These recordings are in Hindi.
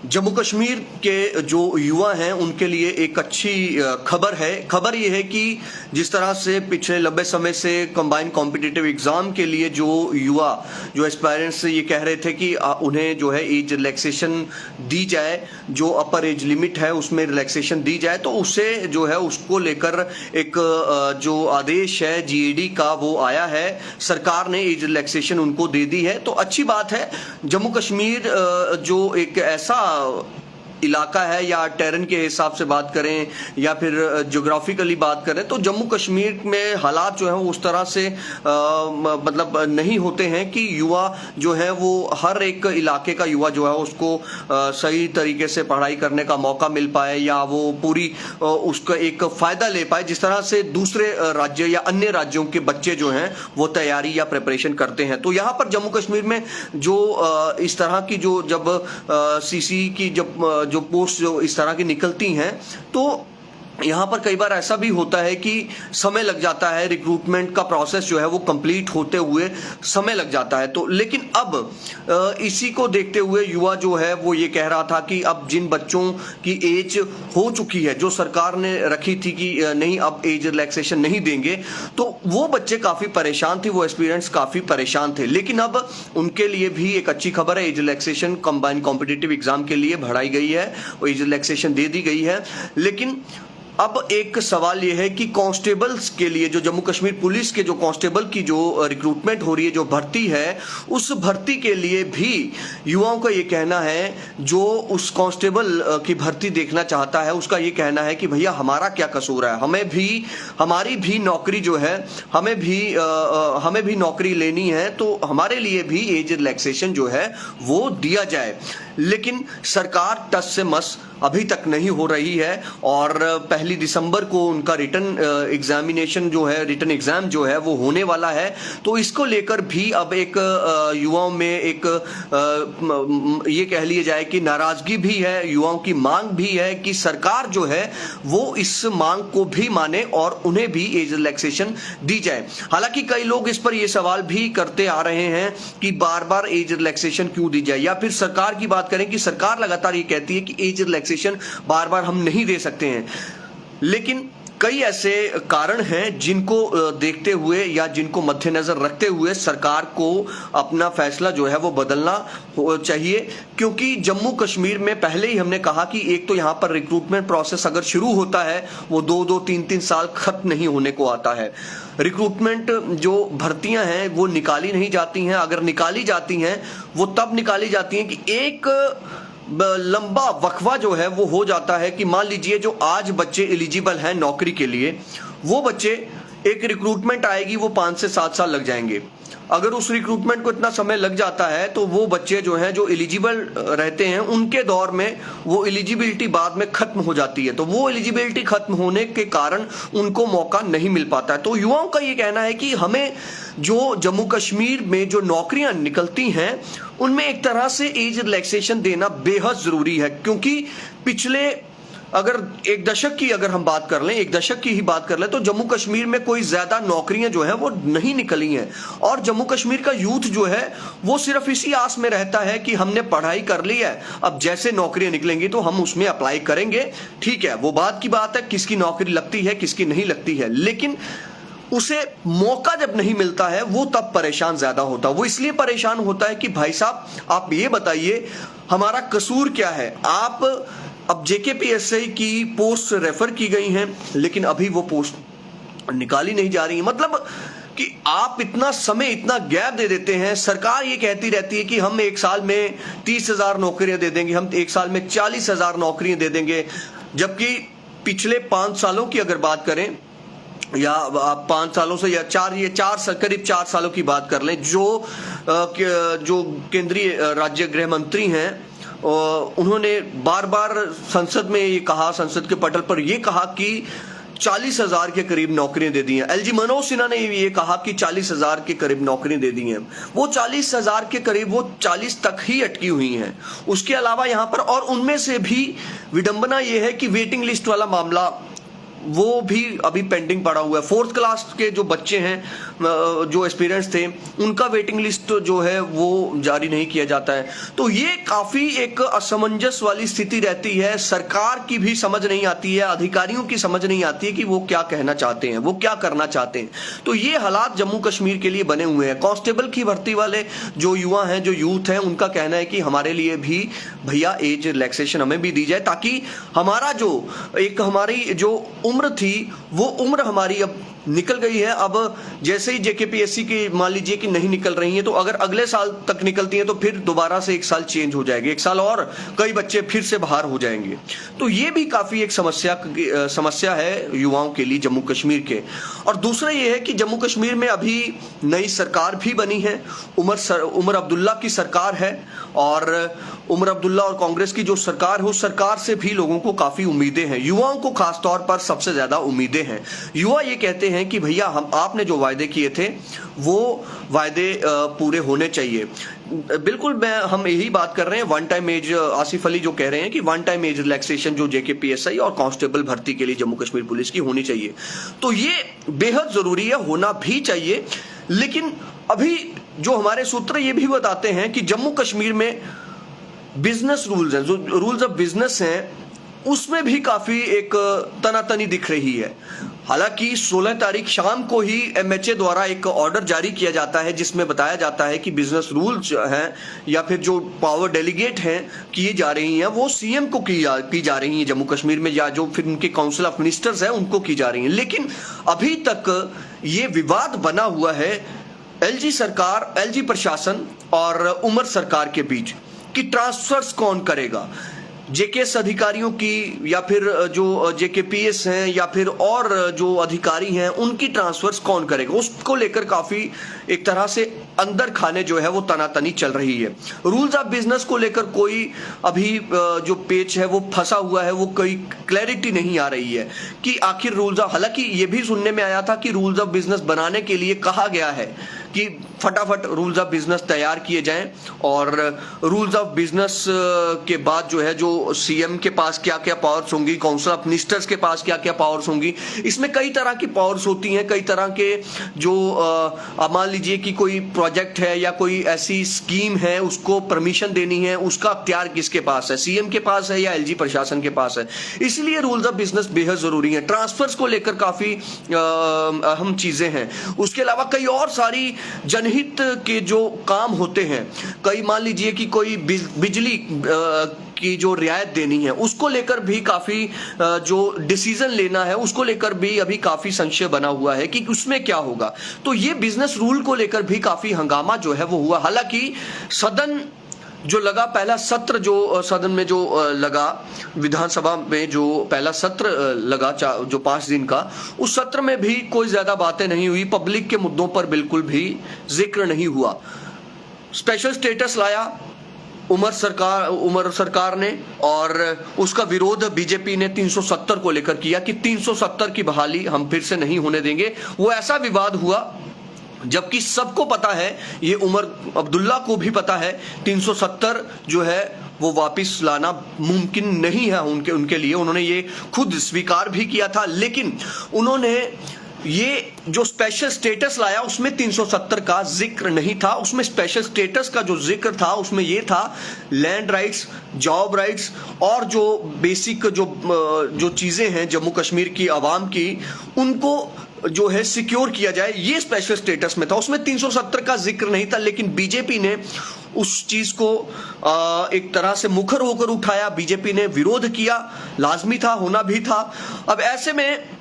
जम्मू कश्मीर के जो युवा हैं उनके लिए एक अच्छी खबर है। खबर ये है कि जिस तरह से पिछले लंबे समय से कंबाइंड कॉम्पिटिटिव एग्जाम के लिए जो युवा जो एस्पायरेंट्स ये कह रहे थे कि उन्हें जो है एज रिलैक्सेशन दी जाए, जो अपर एज लिमिट है उसमें रिलैक्सेशन दी जाए, तो उससे जो है उसको लेकर एक जो आदेश है जीएडी का वो आया है। सरकार ने एज रिलैक्सेशन उनको दे दी है, तो अच्छी बात है। जम्मू कश्मीर जो एक ऐसा इलाका है, या टेरन के हिसाब से बात करें या फिर ज्योग्राफिकली बात करें, तो जम्मू कश्मीर में हालात जो है उस तरह से मतलब नहीं होते हैं कि युवा जो है वो हर एक इलाके का युवा जो है उसको सही तरीके से पढ़ाई करने का मौका मिल पाए, या वो पूरी उसका एक फायदा ले पाए जिस तरह से दूसरे राज्य या अन्य राज्यों के बच्चे जो हैं वो तैयारी या प्रिपरेशन करते हैं। तो यहाँ पर जम्मू कश्मीर में जो इस तरह की जो जब सीसी की जब जो पोस्ट जो इस तरह की निकलती हैं, तो यहाँ पर कई बार ऐसा भी होता है कि समय लग जाता है, रिक्रूटमेंट का प्रोसेस जो है वो कंप्लीट होते हुए समय लग जाता है। तो लेकिन अब इसी को देखते हुए युवा जो है वो ये कह रहा था कि अब जिन बच्चों की एज हो चुकी है, जो सरकार ने रखी थी कि नहीं अब एज रिलैक्सेशन नहीं देंगे, तो वो बच्चे काफी परेशान थे, वो एस्पिरेंट्स काफी परेशान थे। लेकिन अब उनके लिए भी एक अच्छी खबर है, age relaxation combined competitive exam के लिए बढ़ाई गई है, एज रिलैक्सेशन दे दी गई है। लेकिन अब एक सवाल यह है कि कांस्टेबल्स के लिए, जो जम्मू कश्मीर पुलिस के जो कांस्टेबल की जो रिक्रूटमेंट हो रही है, जो भर्ती है, उस भर्ती के लिए भी युवाओं का ये कहना है, जो उस कांस्टेबल की भर्ती देखना चाहता है उसका ये कहना है कि भैया हमारा क्या कसूर है, हमें भी हमारी भी नौकरी जो है, हमें भी नौकरी लेनी है, तो हमारे लिए भी एज रिलैक्सेशन जो है वो दिया जाए। लेकिन सरकार टस से मस अभी तक नहीं हो रही है, और 1 दिसंबर को उनका रिटन एग्जामिनेशन जो है, रिटन एग्जाम जो है वो होने वाला है। तो इसको लेकर भी अब एक युवाओं में एक ये कह लिया जाए कि नाराजगी भी है, युवाओं की मांग भी है कि सरकार जो है वो इस मांग को भी माने और उन्हें भी एज रिलैक्सेशन दी जाए। हालांकि कई लोग इस पर ये सवाल भी करते आ रहे हैं कि बार बार एज रिलैक्सेशन क्यों दी जाए, या फिर सरकार की बात करें कि सरकार लगातार ये कहती है कि एज रिलैक्सेशन बार बार हम नहीं दे सकते हैं। लेकिन कई ऐसे कारण हैं जिनको देखते हुए या जिनको मद्देनजर रखते हुए सरकार को अपना फैसला जो है वो बदलना चाहिए, क्योंकि जम्मू कश्मीर में पहले ही हमने कहा कि एक तो यहाँ पर रिक्रूटमेंट प्रोसेस अगर शुरू होता है वो 2-2, 3-3 साल खत्म नहीं होने को आता है। रिक्रूटमेंट जो भर्तियां हैं वो निकाली नहीं जाती हैं, अगर निकाली जाती हैं वो तब निकाली जाती हैं कि एक लंबा वक्फा जो है वो हो जाता है कि मान लीजिए जो आज बच्चे एलिजिबल हैं नौकरी के लिए, वो बच्चे, एक रिक्रूटमेंट आएगी वो 5 से 7 साल लग जाएंगे। अगर उस रिक्रूटमेंट को इतना समय लग जाता है तो वो बच्चे जो हैं जो एलिजिबल रहते हैं उनके दौर में वो एलिजिबिलिटी बाद में खत्म हो जाती है, तो वो एलिजिबिलिटी खत्म होने के कारण उनको मौका नहीं मिल पाता है। तो युवाओं का ये कहना है कि हमें जो जम्मू कश्मीर में जो नौकरियां निकलती हैं उनमें एक तरह से एज रिलैक्सेशन देना बेहद जरूरी है, क्योंकि पिछले अगर एक दशक की अगर हम बात कर लें, एक दशक की ही बात कर लें, तो जम्मू कश्मीर में कोई ज्यादा नौकरियां जो है वो नहीं निकली हैं, और जम्मू कश्मीर का यूथ जो है वो सिर्फ इसी आस में रहता है कि हमने पढ़ाई कर ली है, अब जैसे नौकरियां निकलेंगी तो हम उसमें अप्लाई करेंगे। ठीक है, वो बात की बात है किसकी नौकरी लगती है किसकी नहीं लगती है, लेकिन उसे मौका जब नहीं मिलता है वो तब परेशान ज्यादा होता है। वो इसलिए परेशान होता है कि भाई साहब आप ये बताइए हमारा कसूर क्या है। आप अब जेकेपीएससी की पोस्ट रेफर की गई हैं लेकिन अभी वो पोस्ट निकाली नहीं जा रही है, मतलब कि आप इतना समय, इतना गैप दे देते हैं। सरकार ये कहती रहती है कि हम 1 साल में 30,000 नौकरियां दे देंगे, हम 1 साल में 40,000 नौकरियां दे देंगे, जबकि पिछले 5 सालों की अगर बात करें, या आप 5 सालों से या करीब 4 सालों की बात कर लें, जो केंद्रीय राज्य गृह मंत्री हैं उन्होंने बार बार संसद में ये कहा, संसद के पटल पर ये कहा कि 40,000 के करीब नौकरियां दे दी हैं। एलजी मनोज सिन्हा ने ये कहा कि 40,000 के करीब नौकरियां दे दी हैं। वो 40,000 के करीब वो 40 तक ही अटकी हुई हैं। उसके अलावा यहाँ पर, और उनमें से भी विडंबना ये है कि वेटिंग लिस्ट वाला मामला वो भी अभी पेंडिंग पड़ा हुआ है। 4th क्लास के जो बच्चे हैं जो एस्पिरेंट्स थे उनका वेटिंग लिस्ट जो है वो जारी नहीं किया जाता है। तो ये काफी एक असमंजस वाली स्थिति रहती है, सरकार की भी समझ नहीं आती है, अधिकारियों की समझ नहीं आती है कि वो क्या कहना चाहते हैं, वो क्या करना चाहते हैं। तो ये हालात जम्मू कश्मीर के लिए बने हुए हैं। कांस्टेबल की भर्ती वाले जो युवा हैं, जो यूथ हैं, उनका कहना है कि हमारे लिए भी भैया एज रिलैक्सेशन हमें भी दी जाए, ताकि हमारा जो एक हमारी जो उम्र थी वो उम्र हमारी अब निकल गई है। अब जैसे ही जेकेपीएससी की मान लीजिए कि नहीं निकल रही है, तो अगर अगले साल तक निकलती हैं तो फिर दोबारा से एक साल चेंज हो जाएगी, एक साल और कई बच्चे फिर से बाहर हो जाएंगे। तो ये भी काफी एक समस्या है युवाओं के लिए जम्मू कश्मीर के। और दूसरा ये है कि जम्मू कश्मीर में अभी नई सरकार भी बनी है, उमर अब्दुल्ला की सरकार है, और उमर अब्दुल्ला और कांग्रेस की जो सरकार है उस सरकार से भी लोगों को काफी उम्मीदें हैं, युवाओं को खासतौर पर सबसे ज्यादा उम्मीदें हैं। युवा ये कहते हैं कि भैया आपने जो वायदे किए थे वो वायदे पूरे होने चाहिए। बिल्कुल हम यही बात कर रहे हैं, one time as, Asif Ali जो कह रहे हैं कि वन टाइम एज रिलैक्सेशन जो जेकेपीएसआई और कांस्टेबल भर्ती के लिए जम्मू कश्मीर पुलिस की होनी चाहिए, तो ये बेहद जरूरी है, होना भी चाहिए। लेकिन अभी जो हमारे सूत्र ये भी बताते हैं कि जम्मू कश्मीर में बिजनेस रूल्स हैं, जो रूल्स ऑफ बिजनेस हैं, उसमें भी काफी एक तनातनी दिख रही है। हालांकि 16 तारीख शाम को ही एमएचए द्वारा एक ऑर्डर जारी किया जाता है जिसमें बताया जाता है कि बिजनेस रूल्स हैं या फिर जो पावर डेलीगेट हैं किए जा रही हैं वो सीएम को की जा रही हैं जम्मू कश्मीर में, या जो फिर उनके काउंसिल ऑफ मिनिस्टर्स हैं उनको की जा रही हैं। लेकिन अभी तक ये विवाद बना हुआ है एलजी सरकार, एलजी प्रशासन और उमर सरकार के बीच कि ट्रांसफर्स कौन करेगा, जेकेएस अधिकारियों की या फिर जो जेकेपीएस हैं या फिर और जो अधिकारी हैं उनकी ट्रांसफर्स कौन करेगा, उसको लेकर काफी एक तरह से अंदर खाने जो है वो तनातनी चल रही है। रूल्स ऑफ बिजनेस को लेकर कोई अभी जो पेच है वो फंसा हुआ है, वो कोई क्लैरिटी नहीं आ रही है कि आखिर रूल्स ऑफ, हालांकि ये भी सुनने में आया था कि रूल्स ऑफ बिजनेस बनाने के लिए कहा गया है कि फटाफट रूल्स ऑफ बिजनेस तैयार किए जाएं, और रूल्स ऑफ बिजनेस के बाद जो है जो सीएम के पास क्या क्या पावर्स होंगी, काउंसिल ऑफ मिनिस्टर्स के पास क्या क्या पावर्स होंगी, इसमें कई तरह की पावर्स होती हैं, कई तरह के जो मान लीजिए कि कोई प्रोजेक्ट है या कोई ऐसी स्कीम है उसको परमिशन देनी है, उसका अख्तियार किसके पास है, सीएम के पास है या एलजी प्रशासन के पास है। इसलिए रूल्स ऑफ बिजनेस बेहद जरूरी है। ट्रांसफर्स को लेकर काफी अहम चीजें हैं। उसके अलावा कई और सारी जनहित के जो काम होते हैं, कई मान लीजिए कि कोई बिजली की जो रियायत देनी है उसको लेकर भी काफी जो डिसीजन लेना है उसको लेकर भी अभी काफी संशय बना हुआ है कि उसमें क्या होगा। तो ये बिजनेस रूल को लेकर भी काफी हंगामा जो है वो हुआ। हालांकि सदन जो लगा, पहला सत्र जो सदन में जो लगा, विधानसभा में जो पहला सत्र लगा जो 5 दिन का, उस सत्र में भी कोई ज्यादा बातें नहीं हुई, पब्लिक के मुद्दों पर बिल्कुल भी जिक्र नहीं हुआ। स्पेशल स्टेटस लाया उमर सरकार ने, और उसका विरोध बीजेपी ने 370 को लेकर किया कि 370 की बहाली हम फिर से नहीं होने देंगे। वो ऐसा विवाद हुआ जबकि सबको पता है, ये उमर अब्दुल्ला को भी पता है, 370 जो है वो वापस लाना मुमकिन नहीं है उनके लिए। उन्होंने ये खुद स्वीकार भी किया था, लेकिन उन्होंने ये जो स्पेशल स्टेटस लाया उसमें 370 का जिक्र नहीं था। उसमें स्पेशल स्टेटस का जो जिक्र था उसमें ये था लैंड राइट्स, जॉब राइट्स और जो बेसिक जो चीजें हैं जम्मू कश्मीर की आवाम की, उनको जो है सिक्योर किया जाए, ये स्पेशल स्टेटस में था। उसमें 370 का जिक्र नहीं था, लेकिन बीजेपी ने उस चीज को एक तरह से मुखर होकर उठाया, बीजेपी ने विरोध किया, लाजमी था, होना भी था। अब ऐसे में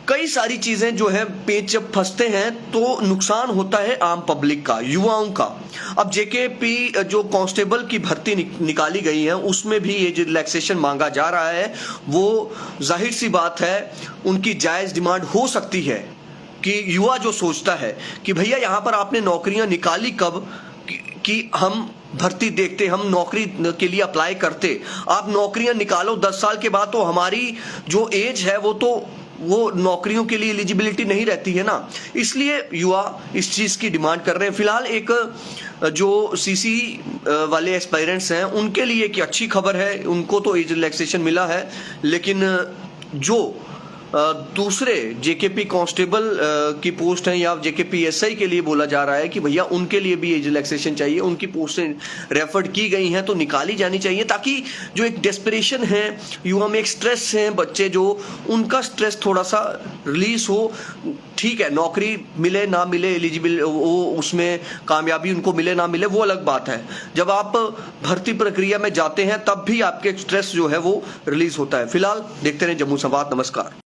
कई सारी चीजें जो है पेच जब फंसते हैं तो नुकसान होता है आम पब्लिक का, युवाओं का। अब जेकेपी जो कांस्टेबल की भर्ती निकाली गई है उसमें भी ये जो रिलैक्सेशन मांगा जा रहा है, वो जाहिर सी बात है उनकी जायज डिमांड हो सकती है कि युवा जो सोचता है कि भैया यहाँ पर आपने नौकरियां निकाली कब कि हम भर्ती देखते, हम नौकरी के लिए अप्लाई करते, आप नौकरियां निकालो 10 साल के बाद तो हमारी जो एज है वो नौकरियों के लिए एलिजिबिलिटी नहीं रहती है ना। इसलिए युवा इस चीज की डिमांड कर रहे हैं। फिलहाल एक जो सीसी वाले एस्पायरेंट्स हैं उनके लिए एक अच्छी खबर है, उनको तो एज रिलैक्सेशन मिला है, लेकिन जो दूसरे जेकेपी कांस्टेबल की पोस्ट है या जेकेपी एसआई के लिए बोला जा रहा है कि भैया उनके लिए भी एज रिलैक्सेशन चाहिए, उनकी पोस्टें रेफर्ड की गई हैं तो निकाली जानी चाहिए, ताकि जो एक डेस्परेशन है युवा में, एक स्ट्रेस है, बच्चे जो उनका स्ट्रेस थोड़ा सा रिलीज हो। ठीक है, नौकरी मिले ना मिले, एलिजिबल वो उसमें कामयाबी उनको मिले ना मिले वो अलग बात है। जब आप भर्ती प्रक्रिया में जाते हैं तब भी आपके स्ट्रेस जो है वो रिलीज होता है। फिलहाल देखते रहे जम्मू संवाद। नमस्कार।